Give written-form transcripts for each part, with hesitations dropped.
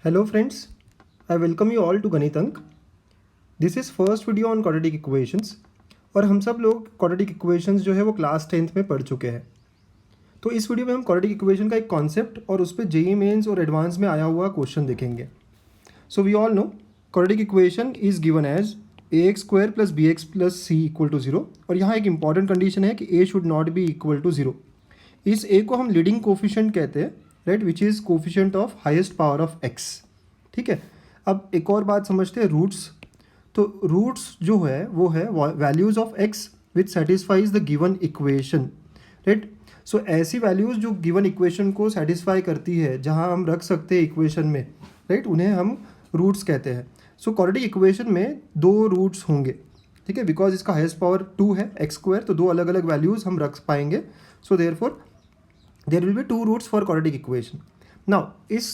Hello friends, I welcome you all to Ganit Ank. This is first video on quadratic equations और हम सब लोग quadratic equations जो है वो क्लास 10th में पढ़ चुके हैं। तो इस वीडियो में हम quadratic equation का एक कॉन्सेप्ट और उस पर जेईई मेंस और एडवांस में आया हुआ क्वेश्चन देखेंगे। So we all know quadratic equation is given as ax square plus bx plus c equal to 0 और यहाँ एक इंपॉर्टेंट कंडीशन है कि a should not be equal to 0। इस a को हम लीडिंग कोफिशिएंट कहते हैं, right, which is coefficient of highest power of x। ठीक है, अब एक और बात समझते हैं, रूट्स। तो रूट्स जो है वो है values of x which satisfies the given equation, right. सो ऐसी वैल्यूज़ जो गिवन इक्वेशन को सेटिस्फाई करती है, जहां हम रख सकते हैं इक्वेशन में, राइट, उन्हें हम रूट्स कहते हैं। सो क्वाड्रेटिक इक्वेशन में दो रूट्स होंगे, ठीक है, बिकॉज इसका हाईएस्ट पावर 2 है x स्क्वायर, तो दो अलग अलग वैल्यूज़ हम रख पाएंगे। So therefore there will be two roots for quadratic equation. Now इस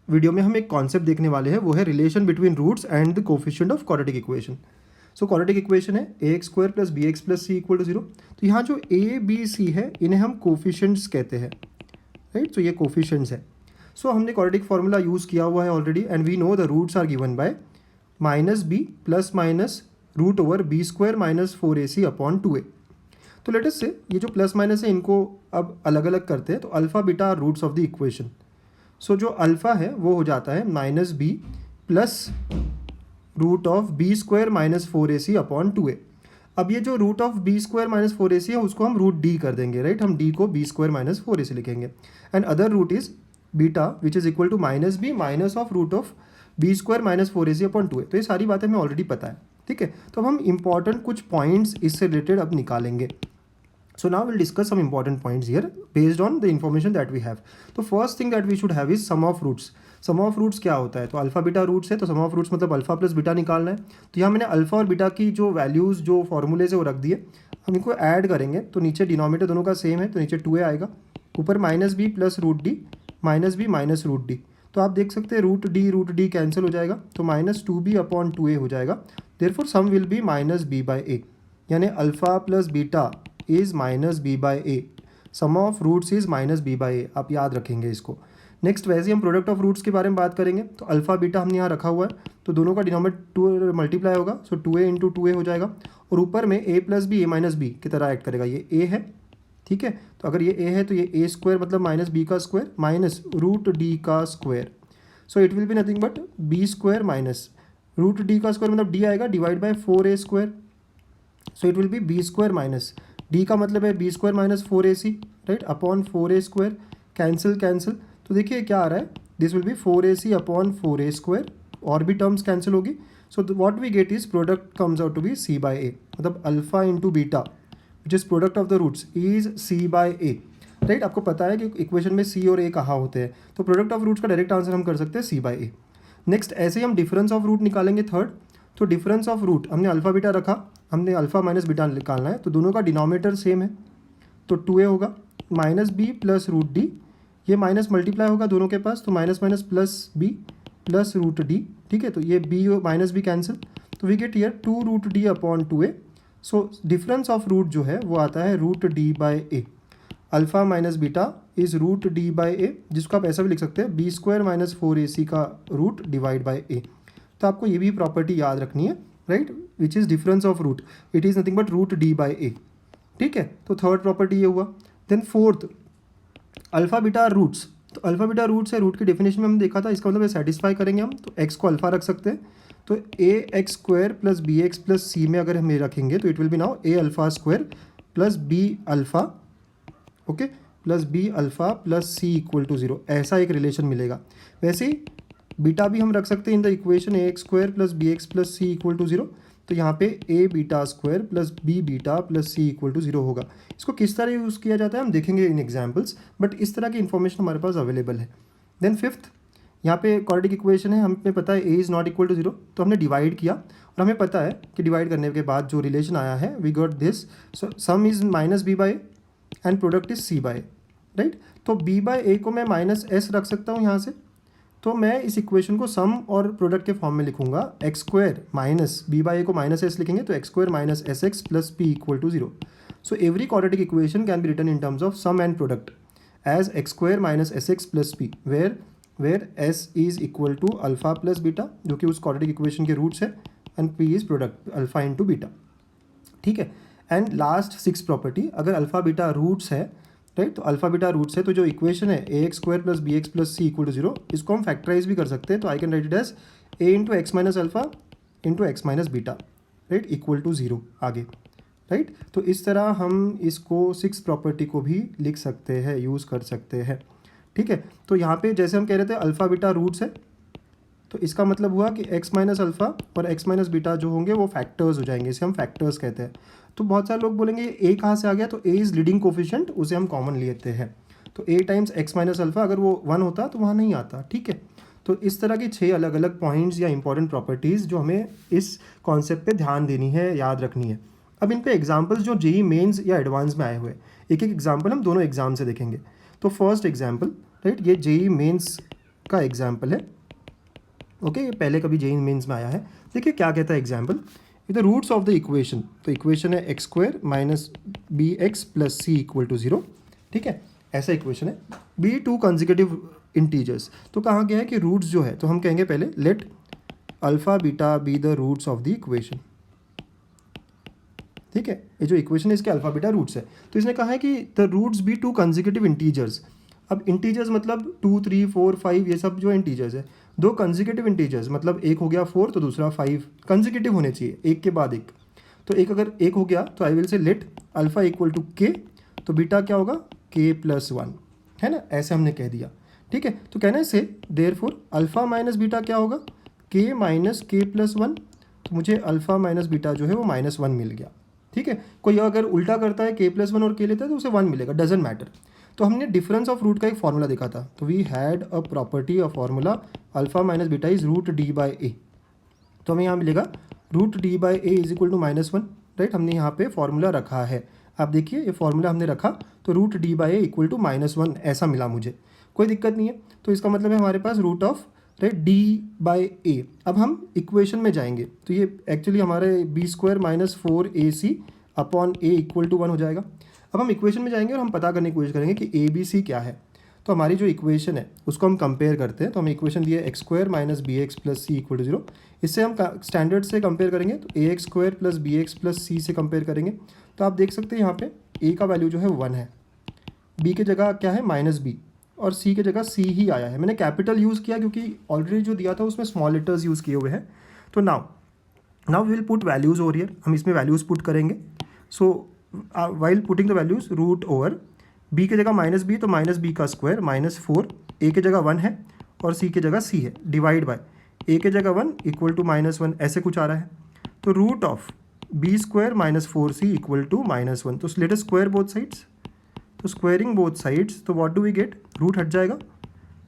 वीडियो में हम एक कॉन्सेप्ट देखने वाले हैं, वो है relation between roots and the coefficient of quadratic equation. So quadratic equation है ax square plus bx plus c equal to 0। तो यहाँ जो a b c है इन्हें हम कोफिशिएंट्स कहते हैं, राइट। तो ये कोफिशिएंट्स है। सो हमने क्वाड्रेटिक फार्मूला यूज़ किया हुआ है already and we know the roots are given by minus B plus minus root over b square minus 4ac upon 2a। तो लेट अस से ये जो प्लस माइनस है इनको अब अलग अलग करते हैं, तो alpha beta are roots of the equation. सो जो अल्फ़ा है वो हो जाता है minus B plus root of B square minus 4ac upon 2a। अब ये जो root of B square minus 4ac है उसको हम रूट डी कर देंगे, राइट। हम डी को बी स्क्वायर माइनस 4ac लिखेंगे and other root is beta which is equal to minus b minus of root of B square minus 4ac upon 2a। तो ये सारी बातें हमें ऑलरेडी पता है, ठीक है। तो अब हम इंपॉर्टेंट कुछ पॉइंट्स इससे रिलेटेड अब निकालेंगे। So now we'll discuss some important points here based on the information that we have. तो first thing that we should have is sum of roots. Sum of roots क्या होता है? तो alpha beta roots है, तो sum of roots मतलब alpha plus beta निकालना है। तो यहाँ मैंने अल्फा और बीटा की जो वैल्यूज़ जो फॉर्मूलेज है वो रख दिए। हम इनको ऐड करेंगे तो नीचे डिनोमिनेटर दोनों का सेम है, तो नीचे 2a आएगा, ऊपर minus B plus root d minus b minus root d. तो आप देख सकते हैं रूट डी कैंसिल हो जाएगा, तो माइनस 2b अपॉन 2a हो जाएगा। Therefore sum will be minus b by a, यानी alpha plus beta is minus B by A. Sum of roots is minus B by A, आप याद रखेंगे इसको। नेक्स्ट वैसे ही हम प्रोडक्ट ऑफ रूट्स के बारे में बात करेंगे। तो अल्फा बीटा हमने यहाँ रखा हुआ है, तो दोनों का डिनोमिनेटर 2 मल्टीप्लाई होगा, सो 2a इंटू 2a हो जाएगा और ऊपर में a plus b a minus b की तरह एक्ट करेगा। ये a है, ठीक है। तो अगर ये a है तो ये a स्क्वायर मतलब माइनस बी का स्क्वायर माइनस रूट डी का square. So it will be nothing but b square minus root d का स्क्वायर मतलब d आएगा divide by 4a square. So it will be b square minus d का मतलब है b square minus 4ac, right, upon 4a square. Cancel cancel, तो देखिए क्या आ रहा है, this will be 4ac upon 4a square, और भी टर्म्स कैंसिल होगी। So what we get is product comes out to be c by A, मतलब alpha into beta which is product of the roots is c by A, right. आपको पता है कि equation में c और a कहाँ होते हैं, तो प्रोडक्ट ऑफ रूट्स का डायरेक्ट आंसर हम कर सकते हैं c बाई ए। नेक्स्ट ऐसे ही हम डिफरेंस ऑफ रूट निकालेंगे थर्ड। तो डिफरेंस ऑफ रूट हमने अल्फा बीटा रखा, हमने अल्फा माइनस बीटा निकालना है, तो दोनों का डिनोमिनेटर सेम है, तो 2a होगा minus B plus root D, ये माइनस मल्टीप्लाई होगा दोनों के पास, तो minus minus plus B plus root D, ठीक है। तो ये b माइनस बी कैंसिल, तो we get here 2 root D upon 2a। So difference of root जो है वो आता है root D by A. Alpha minus beta is root D by A, जिसको आप ऐसा भी लिख सकते हैं बी स्क्वायर माइनस 4ac का रूट डिवाइड बाई ए। तो आपको ये भी प्रॉपर्टी याद रखनी है, right, which is difference of root, it is nothing but root D by A, ठीक है। तो थर्ड प्रॉपर्टी ये हुआ। Then fourth, alpha beta roots. तो अल्फा बीटा रूट्स है, रूट की डेफिनेशन में हम देखा था, इसका मतलब सेटिस्फाई करेंगे हम, तो x को अल्फा रख सकते हैं। तो ए x square plus B x plus C में अगर हम ये रखेंगे तो it will be now A alpha square plus B alpha, okay, plus B alpha plus C equal to 0, ऐसा एक रिलेशन मिलेगा। वैसे ही बीटा भी हम रख सकते हैं in the equation A x square plus B x plus C equal to 0। तो यहाँ पे A beta square plus B beta plus C equal to 0 होगा। इसको किस तरह यूज़ किया जाता है हम देखेंगे इन एग्जाम्पल्स, बट इस तरह की इन्फॉर्मेशन हमारे पास अवेलेबल है। देन फिफ्थ, यहाँ पे क्वाड्रेटिक इक्वेशन है, हमें पता है a is not equal to 0, तो हमने डिवाइड किया और हमें पता है कि डिवाइड करने के बाद जो रिलेशन आया है we got this, sum is minus B by and product is c by, right. तो b बाई ए को मैं माइनस एस रख सकता हूँ यहाँ से, तो मैं इस इक्वेशन को सम और प्रोडक्ट के फॉर्म में लिखूंगा, x square minus B by a को माइनस एस लिखेंगे, तो x square minus s x plus p equal to 0। So every quadratic equation can be written in terms of sum and product as x square minus sx plus p, where where s is equal to alpha plus beta, जो कि उस quadratic equation के roots है, and p is product alpha into beta, ठीक है। And last 6 property, अगर alpha beta roots है, right, तो अल्फ़ा बीटा रूट्स है तो जो इक्वेशन है a x square plus B x plus C equal to 0, इसको हम फैक्टराइज भी कर सकते हैं। तो I can write it as a into x minus alpha into x minus beta, right, equal to 0 आगे, राइट। तो इस तरह हम इसको 6 प्रॉपर्टी को भी लिख सकते हैं, यूज़ कर सकते हैं, ठीक है। तो यहाँ पे जैसे हम कह रहे थे अल्फ़ा बीटा रूट्स है, तो इसका मतलब हुआ कि x माइनस अल्फ़ा और x माइनस बीटा जो होंगे वो फैक्टर्स हो जाएंगे, इसे हम फैक्टर्स कहते हैं। तो बहुत सारे लोग बोलेंगे a कहाँ से आ गया, तो a इज़ लीडिंग कोफिशिएंट, उसे हम कॉमन लेते हैं। तो a times x minus alpha, अगर वो 1 होता तो वहाँ नहीं आता, ठीक है। तो इस तरह की 6 अलग अलग पॉइंट्स या इंपॉर्टेंट प्रॉपर्टीज़ जो हमें इस कॉन्सेप्ट पे ध्यान देनी है, याद रखनी है। अब इन पे एग्जाम्पल्स जो जेईई मेंस या एडवांस में आए हुए, एक एक एग्जाम्पल हम दोनों एग्जाम से देखेंगे। तो फर्स्ट एग्जाम्पल, राइट, ये जेईई मेंस का एग्जाम्पल है, ओके, ये पहले कभी जेईई मेंस में आया है। देखिए क्या कहता है example, the roots of the equation, तो इक्वेशन है x square minus b x plus C equal to 0, ठीक है, ऐसा इक्वेशन है। बी 2 कंसेक्यूटिव इंटीजर्स, तो कहाँ गया है कि रूट्स जो है, तो हम कहेंगे पहले let alpha beta be the roots of the equation, ठीक है। ये जो इक्वेशन है इसके अल्फ़ा बीटा रूट्स है, तो इसने कहा है कि the roots be 2 consecutive integers. अब इंटीजर्स मतलब 2 3 4 5 ये सब जो इंटीजर्स है, 2 कंसेक्यूटिव इंटीजर्स मतलब एक हो गया 4 तो दूसरा 5, कंसेक्यूटिव होने चाहिए एक के बाद एक। तो एक अगर एक हो गया तो I will say let alpha equal to k, तो बीटा क्या होगा के प्लस 1, है ना, ऐसे हमने कह दिया, ठीक है। तो कहना है से देयरफॉर अल्फ़ा माइनस बीटा क्या होगा, के माइनस के प्लस 1, तो मुझे अल्फ़ा माइनस बीटा जो है वो -1 मिल गया, ठीक है। कोई अगर उल्टा करता है के प्लस 1 और के लेता है तो उसे 1 मिलेगा, डजेंट मैटर। तो हमने डिफरेंस ऑफ रूट का एक फॉर्मूला देखा था, तो we had a property of formula alpha minus beta is root D by a, तो हमें यहाँ मिलेगा root D by a is equal to -1, right, हमने यहाँ पे फॉर्मूला रखा है। आप देखिए ये फॉर्मूला हमने रखा तो root D by a equal to -1 ऐसा मिला मुझे, कोई दिक्कत नहीं है। तो इसका मतलब है हमारे पास root of, right, D by a. अब हम इक्वेशन में जाएंगे तो ये एक्चुअली हमारे b square minus 4ac upon a equal to 1 हो जाएगा। अब हम इक्वेशन में जाएंगे और हम पता करने की कोशिश करेंगे कि ए बी सी क्या है। तो हमारी जो इक्वेशन है उसको हम कंपेयर करते हैं, तो हमें इक्वेशन दी है x square minus b x plus C equal to 0। इससे हम स्टैंडर्ड से कंपेयर करेंगे तो ए x square plus B x plus c से कंपेयर करेंगे। तो आप देख सकते हैं यहाँ पे ए का वैल्यू जो है 1 है, बी की जगह क्या है -b, और सी की जगह सी ही आया है। मैंने कैपिटल यूज़ किया क्योंकि ऑलरेडी जो दिया था उसमें स्मॉल लेटर्स यूज़ किए हुए हैं। तो now we will put values over here, हम इसमें वैल्यूज़ पुट करेंगे। So while putting the values root over b की जगह -b तो -b का स्क्वायर -4, ए की जगह 1 है और सी की जगह c है, डिवाइड बाय ए की जगह 1 इक्वल टू -1 ऐसे कुछ आ रहा है। तो root of B square -4c equal to -1, तो let us square both sides, तो स्क्वायरिंग बोथ साइड्स, तो what do we get, root हट जाएगा,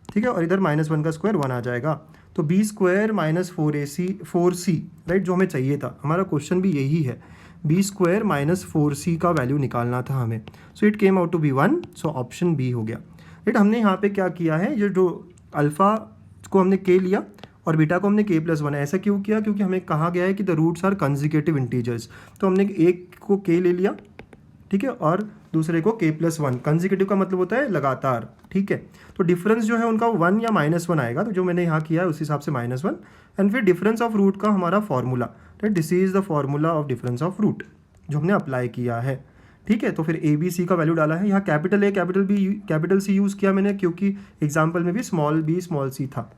ठीक है, और इधर -1 का स्क्वायर 1 आ जाएगा। तो B square minus 4c, right, जो हमें चाहिए था, हमारा क्वेश्चन भी यही है, बी स्क्वायर माइनस 4c का वैल्यू निकालना था हमें। So it came out to be 1, so option b हो गया, राइट। हमने यहाँ पे क्या किया है, ये जो अल्फ़ा को हमने के लिया और बीटा को हमने k+1, ऐसा क्यों किया, क्योंकि हमें कहा गया है कि the roots are consecutive integers. तो हमने एक को k ले लिया, ठीक है, और दूसरे को k+1, कंसेक्यूटिव का मतलब होता है लगातार, ठीक है। तो डिफरेंस जो है उनका 1 या -1 आएगा, तो जो मैंने यहाँ किया है उस हिसाब से -1, एंड फिर डिफरेंस ऑफ रूट का हमारा formula, right, this is the formula of difference of root जो हमने अप्लाई किया है, ठीक है। तो फिर ए बी सी का वैल्यू डाला है, यहाँ capital A capital B capital C use किया मैंने क्योंकि एग्जाम्पल में भी स्मॉल बी स्मॉल सी था।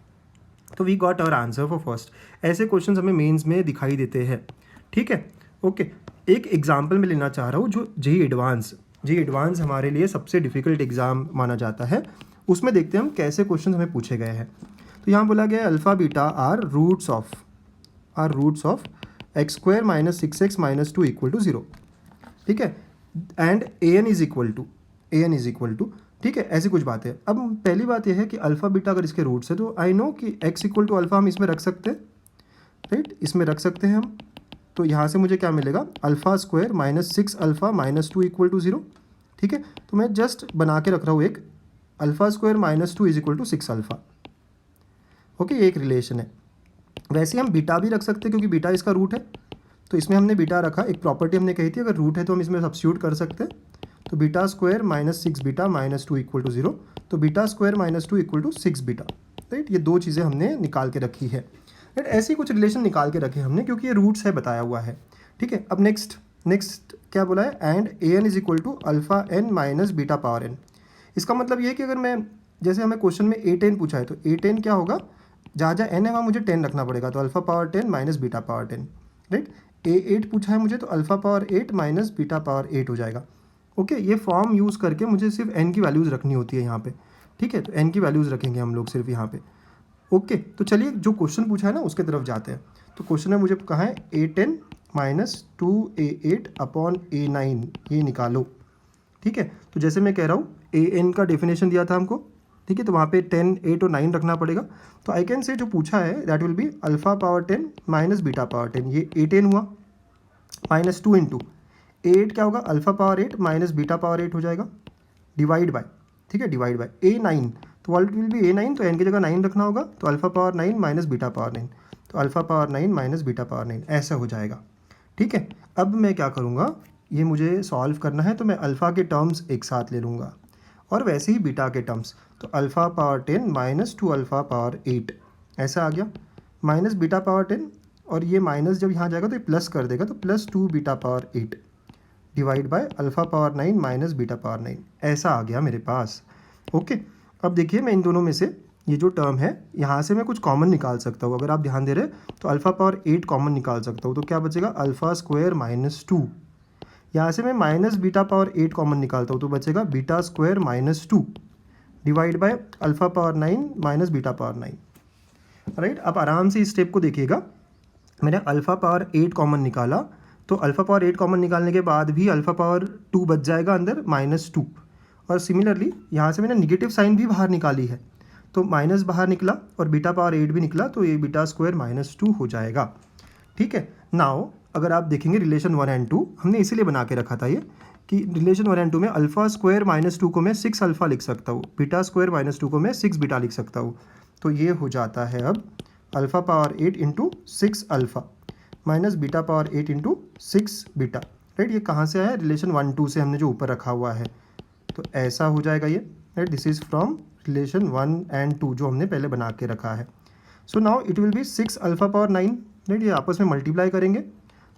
तो we got our answer for first. ऐसे क्वेश्चन हमें मेंस में दिखाई देते हैं, ठीक है, ओके। एक एग्जाम्पल में लेना चाह रहा हूँ जो जेईई एडवांस हमारे लिए सबसे डिफिकल्ट एग्जाम माना जाता है, उसमें देखते हैं हम कैसे क्वेश्चन हमें पूछे गए हैं। तो यहाँ बोला गया है alpha beta are roots of x square minus 6x minus 2 equal to 0, ठीक है, and an is equal to, ठीक है, ऐसी कुछ बात है। अब पहली बात यह है कि अल्फ़ा बीटा अगर इसके रूट्स है तो आई नो कि x इक्वल टू अल्फ़ा हम इसमें रख सकते हैं, राइट, इसमें रख सकते हैं हम। तो यहाँ से मुझे क्या मिलेगा, alpha square minus 6 alpha minus 2 equal to 0, ठीक है। तो मैं जस्ट बना के रख रहा हूँ एक alpha square minus 2 is equal to 6 alpha, okay, ये एक रिलेशन है। वैसे हम बीटा भी रख सकते हैं क्योंकि बीटा इसका रूट है, तो इसमें हमने बीटा रखा, एक प्रॉपर्टी हमने कही थी अगर रूट है तो हम इसमें सब्स्टिट्यूट कर सकते हैं। तो beta square minus 6 beta minus 2 equal to 0, तो beta square minus 2 equal to 6 beta, right. ये दो चीज़ें हमने निकाल के रखी है, राइट। ऐसे कुछ रिलेशन निकाल के रखे हमने क्योंकि ये रूट्स है बताया हुआ है, ठीक है। अब नेक्स्ट क्या बोला है, and a n is equal to alpha n minus beta power n. इसका मतलब ये है कि अगर मैं, जैसे हमें क्वेश्चन में A10 पूछा है तो A10 क्या होगा, जहाँ जहाँ n है वहाँ मुझे 10 रखना पड़ेगा, तो alpha power 10 minus beta power 10, right. A8 पूछा है मुझे तो alpha power 8 minus beta power 8 हो जाएगा। ओके, ये फॉर्म यूज़ करके मुझे सिर्फ n की वैल्यूज़ रखनी होती है यहाँ पे, ठीक है। तो n की वैल्यूज़ रखेंगे हम लोग सिर्फ यहाँ पे। ओके, तो चलिए जो क्वेश्चन पूछा है ना उसके तरफ जाते हैं। तो क्वेश्चन में मुझे कहा है A10 minus 2A8 upon A9 ये निकालो, ठीक है। तो जैसे मैं कह रहा हूँ an का डेफिनेशन दिया था हमको, ठीक है, तो वहाँ पे 10, 8 और 9 रखना पड़ेगा। तो आई कैन से जो पूछा है that will be alpha power 10 minus beta power 10, ये A10 हुआ, माइनस 2 इंटू A8 क्या होगा, alpha power 8 minus beta power 8 हो जाएगा, डिवाइड बाय, ठीक है, डिवाइड बाय A9, तो वॉल्ट विल बी A9, तो n की जगह 9 रखना होगा, तो alpha power 9 minus beta power 9, तो alpha power 9 minus beta power 9 ऐसा हो जाएगा, ठीक है। अब मैं क्या करूँगा, ये मुझे सॉल्व करना है तो मैं अल्फ़ा के टर्म्स एक साथ ले लूँगा और वैसे ही बीटा के टर्म्स, तो alpha power 10 minus 2 alpha power 8 ऐसा आ गया, माइनस बीटा पावर 10, और ये माइनस जब यहाँ जाएगा तो ये प्लस कर देगा, तो plus 2 beta power 8 divide by alpha power 9 minus beta power 9 ऐसा आ गया मेरे पास। ओके, अब देखिए मैं इन दोनों में से ये जो टर्म है यहाँ से मैं कुछ कॉमन निकाल सकता हूँ, अगर आप ध्यान दे रहे तो अल्फ़ा पावर 8 कॉमन निकाल सकता हूँ, तो क्या बचेगा, अल्फ़ा स्क्वायर माइनस 2, यहाँ से मैं माइनस बीटा पावर 8 कॉमन निकालता हूँ तो बचेगा beta square minus 2 divide by alpha power 9 minus beta power 9, right. अब आराम से इस स्टेप को देखिएगा, मैंने अल्फ़ा पावर 8 कॉमन निकाला, तो अल्फ़ा पावर 8 कॉमन निकालने के बाद भी अल्फ़ा पावर 2 बच जाएगा अंदर, माइनस 2, और सिमिलरली यहाँ से मैंने निगेटिव साइन भी बाहर निकाली है, तो माइनस बाहर निकला और बीटा पावर 8 भी निकला, तो ये बीटा स्क्वायर माइनस 2 हो जाएगा, ठीक है। नाउ अगर आप देखेंगे रिलेशन 1 एंड 2 हमने इसीलिए बना के रखा था ये, कि रिलेशन 1 एंड 2 में अल्फ़ा स्क्वायर माइनस 2 को मैं 6 अल्फ़ा लिख सकता हूँ, बीटा स्क्वायर माइनस 2 को मैं 6 बीटा लिख सकता हूँ, तो ये हो जाता है अब alpha power 8 into 6 alpha minus beta power 8 into 6 beta, right. ये कहाँ से आया, रिलेशन 1 2 से हमने जो ऊपर रखा हुआ है, तो ऐसा हो जाएगा ये, right. This is from relation 1 and 2 जो हमने पहले बना के रखा है। So now it will B 6 alpha power 9, right. ये आपस में मल्टीप्लाई करेंगे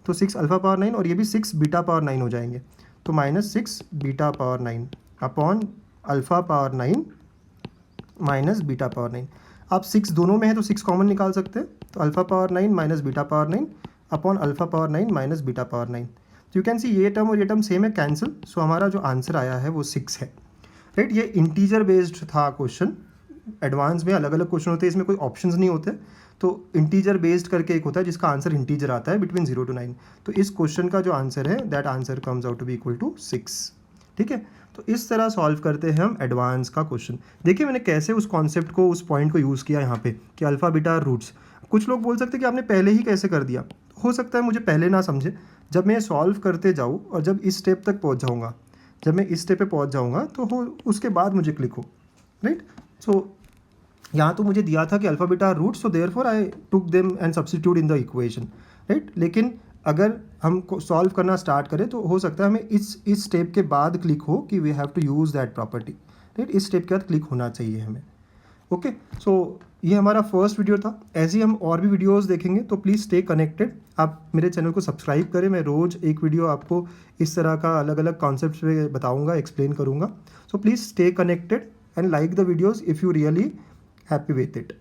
तो 6 अल्फ़ा पावर 9 और ये भी 6 बीटा पावर 9 हो जाएंगे, तो minus 6 beta power 9 upon alpha power 9 minus beta power 9। आप 6 दोनों में है तो 6 कॉमन निकाल सकते हैं, तो alpha power 9 minus beta power 9 upon alpha power 9 minus beta power 9। You can see ये टर्म और ये टर्म सेम है, कैंसिल, सो हमारा जो आंसर आया है वो 6 है, राइट। ये इंटीजर बेस्ड था क्वेश्चन, एडवांस में अलग अलग क्वेश्चन होते हैं, इसमें कोई ऑप्शंस नहीं होते, तो इंटीजर बेस्ड करके एक होता है जिसका आंसर इंटीजर आता है बिटवीन 0 to 9, तो इस क्वेश्चन का जो आंसर है that answer comes out to be equal to 6, ठीक है। तो इस तरह सॉल्व करते हैं हम एडवांस का क्वेश्चन। देखिए मैंने कैसे उस कॉन्सेप्ट को, उस पॉइंट को यूज़ किया यहाँ पे कि अल्फ़ा बीटा रूट्स। कुछ लोग बोल सकते हैं कि आपने पहले ही कैसे कर दिया, हो सकता है मुझे पहले ना समझे, जब मैं सॉल्व करते जाऊँ और जब इस स्टेप तक पहुँच जाऊँगा, जब मैं इस स्टेप पे पहुँच जाऊँगा तो उसके बाद मुझे क्लिक हो, राइट। सो यहाँ तो मुझे दिया था कि alpha beta roots, so therefore I took them and substitute in the equation, right. लेकिन अगर हम सॉल्व करना स्टार्ट करें तो हो सकता है हमें इस स्टेप के बाद क्लिक हो कि we have to use that property, right. इस स्टेप के बाद क्लिक होना चाहिए हमें। ओके, सो ये हमारा फर्स्ट वीडियो था, ऐसे ही हम और भी वीडियोस देखेंगे, तो प्लीज़ स्टे कनेक्टेड। आप मेरे चैनल को सब्सक्राइब करें, मैं रोज़ एक वीडियो आपको इस तरह का अलग अलग कॉन्सेप्ट्स पे बताऊंगा, एक्सप्लेन करूंगा। So please stay connected and like the videos if you really happy with it.